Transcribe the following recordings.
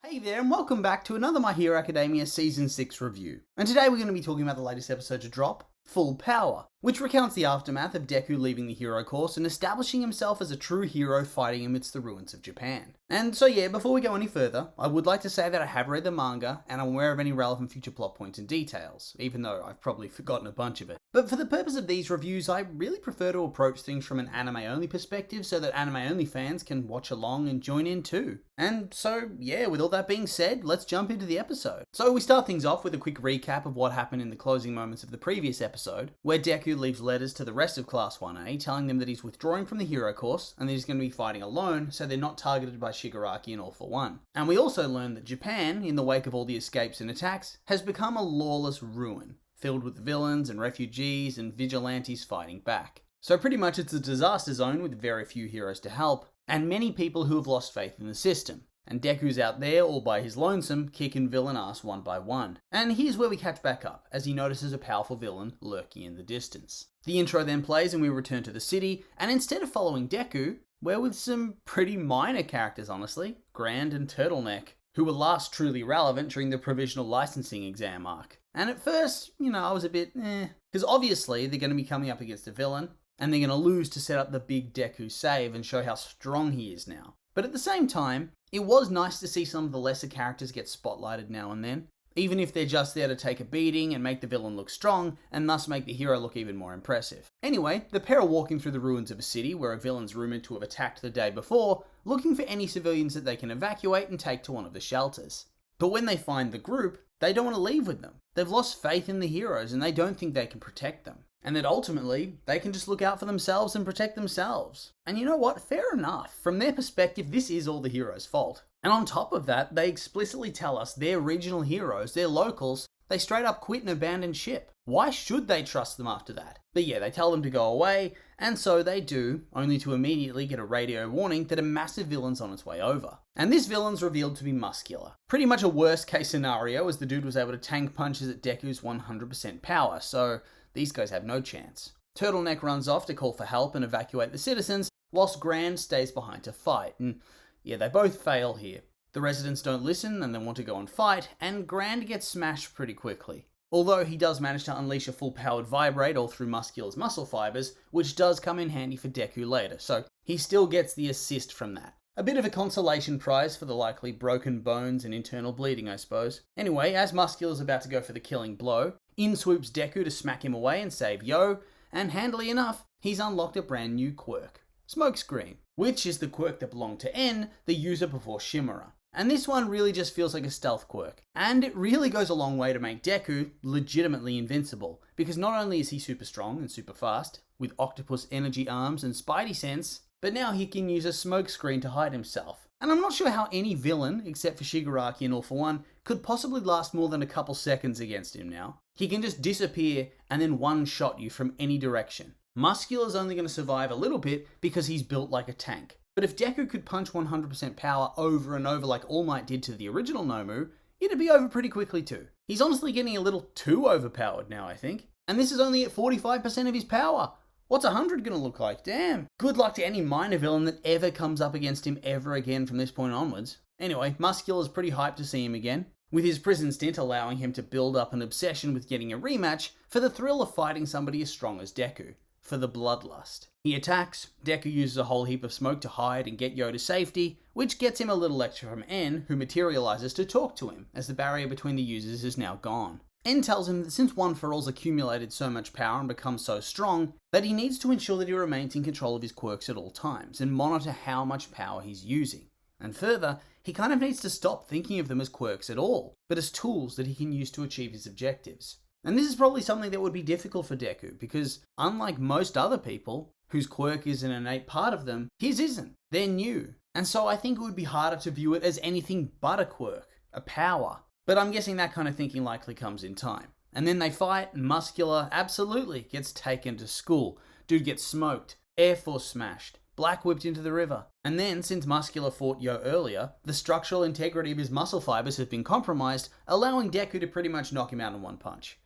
Hey there, and welcome back to another My Hero Academia Season 6 review. And today we're going to be talking about the latest episode to drop, Full Power, which recounts the aftermath of Deku leaving the hero course and establishing himself as a true hero fighting amidst the ruins of Japan. And so yeah, before we go any further, I would like to say that I have read the manga and I'm aware of any relevant future plot points and details, even though I've probably forgotten a bunch of it. But for the purpose of these reviews, I really prefer to approach things from an anime-only perspective so that anime-only fans can watch along and join in too. And so yeah, with all that being said, let's jump into the episode. So we start things off with a quick recap of what happened in the closing moments of the previous episode, where Deku leaves letters to the rest of Class 1A telling them that he's withdrawing from the hero course and that he's going to be fighting alone so they're not targeted by Shigaraki and All For One. And we also learn that Japan, in the wake of all the escapes and attacks, has become a lawless ruin, filled with villains and refugees and vigilantes fighting back. So pretty much it's a disaster zone with very few heroes to help, and many people who have lost faith in the system. And Deku's out there all by his lonesome, kicking villain ass one by one. And here's where we catch back up, as he notices a powerful villain lurking in the distance. The intro then plays and we return to the city, and instead of following Deku, we're with some pretty minor characters honestly, Grand and Turtleneck, who were last truly relevant during the provisional licensing exam arc. And at first, I was a bit because obviously they're going to be coming up against a villain, and they're going to lose to set up the big Deku save and show how strong he is now. But at the same time, it was nice to see some of the lesser characters get spotlighted now and then, even if they're just there to take a beating and make the villain look strong, and thus make the hero look even more impressive. Anyway, the pair are walking through the ruins of a city where a villain's rumoured to have attacked the day before, looking for any civilians that they can evacuate and take to one of the shelters. But when they find the group, they don't want to leave with them. They've lost faith in the heroes and they don't think they can protect them. And that ultimately, they can just look out for themselves and protect themselves. And you know what? Fair enough. From their perspective, this is all the hero's fault. And on top of that, they explicitly tell us they're regional heroes, they're locals, they straight up quit and abandon ship. Why should they trust them after that? But yeah, they tell them to go away, and so they do, only to immediately get a radio warning that a massive villain's on its way over. And this villain's revealed to be Muscular. Pretty much a worst case scenario, as the dude was able to tank punches at Deku's 100% power, so these guys have no chance. Turtleneck runs off to call for help and evacuate the citizens, whilst Grand stays behind to fight, and yeah, they both fail here. The residents don't listen and they want to go and fight, and Grand gets smashed pretty quickly. Although he does manage to unleash a full-powered vibrate all through Muscular's muscle fibers, which does come in handy for Deku later, so he still gets the assist from that. A bit of a consolation prize for the likely broken bones and internal bleeding, I suppose. Anyway, as Muscular's about to go for the killing blow, in swoops Deku to smack him away and save Yo, and handily enough, he's unlocked a brand new quirk, Smokescreen, which is the quirk that belonged to N, the user before Shimura. And this one really just feels like a stealth quirk. And it really goes a long way to make Deku legitimately invincible, because not only is he super strong and super fast, with octopus energy arms and spidey sense, but now he can use a smokescreen to hide himself. And I'm not sure how any villain, except for Shigaraki and All For One, could possibly last more than a couple seconds against him now. He can just disappear and then one-shot you from any direction. Muscular's only going to survive a little bit because he's built like a tank. But if Deku could punch 100% power over and over like All Might did to the original Nomu, it'd be over pretty quickly too. He's honestly getting a little too overpowered now, I think. And this is only at 45% of his power. What's 100 gonna look like? Damn. Good luck to any minor villain that ever comes up against him ever again from this point onwards. Anyway, Muscular's pretty hyped to see him again, with his prison stint allowing him to build up an obsession with getting a rematch for the thrill of fighting somebody as strong as Deku. For the bloodlust. He attacks, Deku uses a whole heap of smoke to hide and get Yo to safety, which gets him a little lecture from N, who materializes to talk to him, as the barrier between the users is now gone. N tells him that since One For All's accumulated so much power and become so strong, that he needs to ensure that he remains in control of his quirks at all times, and monitor how much power he's using. And further, he kind of needs to stop thinking of them as quirks at all, but as tools that he can use to achieve his objectives. And this is probably something that would be difficult for Deku, because unlike most other people, whose quirk is an innate part of them, his isn't. They're new. And so I think it would be harder to view it as anything but a quirk, a power. But I'm guessing that kind of thinking likely comes in time. And then they fight, and Muscular absolutely gets taken to school. Dude gets smoked, Air Force smashed, black whipped into the river. And then, since Muscular fought Yo earlier, the structural integrity of his muscle fibers have been compromised, allowing Deku to pretty much knock him out in one punch.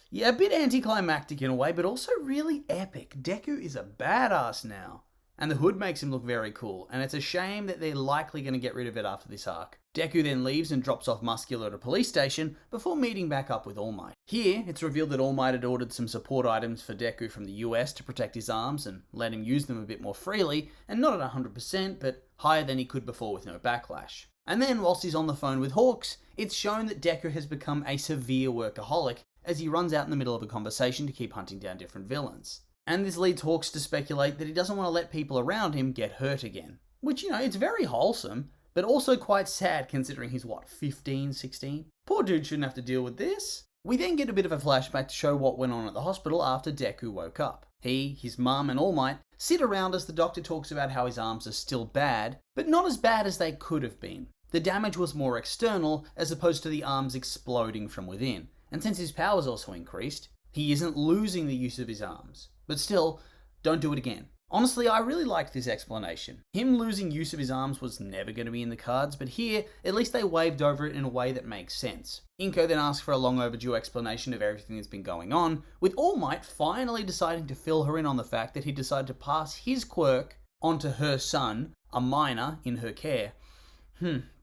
Yeah, a bit anticlimactic in a way, but also really epic. Deku is a badass now. And the hood makes him look very cool, and it's a shame that they're likely going to get rid of it after this arc. Deku then leaves and drops off Muscular at a police station before meeting back up with All Might. Here, it's revealed that All Might had ordered some support items for Deku from the US to protect his arms and let him use them a bit more freely, and not at 100%, but higher than he could before with no backlash. And then, whilst he's on the phone with Hawks, it's shown that Deku has become a severe workaholic as he runs out in the middle of a conversation to keep hunting down different villains. And this leads Hawks to speculate that he doesn't want to let people around him get hurt again. Which, it's very wholesome, but also quite sad considering he's 15, 16? Poor dude shouldn't have to deal with this. We then get a bit of a flashback to show what went on at the hospital after Deku woke up. He, his mum, and All Might sit around as the doctor talks about how his arms are still bad, but not as bad as they could have been. The damage was more external as opposed to the arms exploding from within. And since his powers also increased, he isn't losing the use of his arms. But still, don't do it again. Honestly, I really liked this explanation. Him losing use of his arms was never going to be in the cards, but here, at least they waved over it in a way that makes sense. Inko then asks for a long overdue explanation of everything that's been going on, with All Might finally deciding to fill her in on the fact that he decided to pass his quirk onto her son, a minor in her care.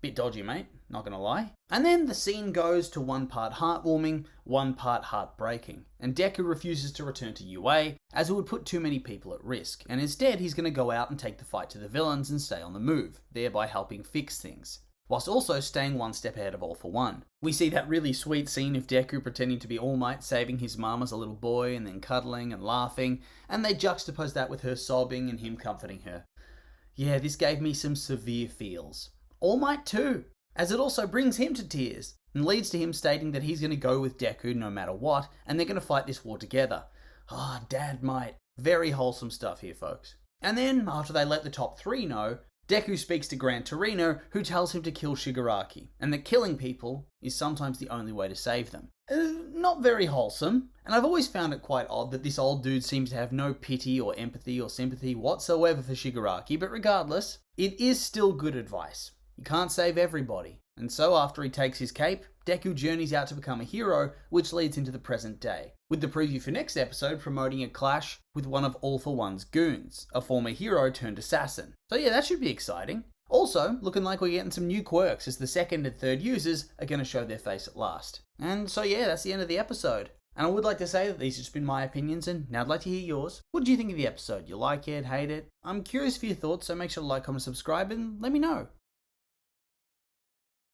Bit dodgy, mate, not gonna lie. And then the scene goes to one part heartwarming, one part heartbreaking. And Deku refuses to return to UA, as it would put too many people at risk. And instead, he's gonna go out and take the fight to the villains and stay on the move, thereby helping fix things. Whilst also staying one step ahead of All For One. We see that really sweet scene of Deku pretending to be All Might, saving his mum as a little boy, and then cuddling and laughing, and they juxtapose that with her sobbing and him comforting her. Yeah, this gave me some severe feels. All Might too, as it also brings him to tears, and leads to him stating that he's going to go with Deku no matter what, and they're going to fight this war together. Dad might. Very wholesome stuff here, folks. And then, after they let the top three know, Deku speaks to Gran Torino, who tells him to kill Shigaraki, and that killing people is sometimes the only way to save them. Not very wholesome, and I've always found it quite odd that this old dude seems to have no pity or empathy or sympathy whatsoever for Shigaraki, but regardless, it is still good advice. You can't save everybody. And so after he takes his cape, Deku journeys out to become a hero, which leads into the present day, with the preview for next episode promoting a clash with one of All For One's goons, a former hero turned assassin. So yeah, that should be exciting. Also, looking like we're getting some new quirks as the second and third users are going to show their face at last. And so yeah, that's the end of the episode. And I would like to say that these have just been my opinions, and now I'd like to hear yours. What do you think of the episode? You like it, hate it? I'm curious for your thoughts, so make sure to like, comment, subscribe, and let me know.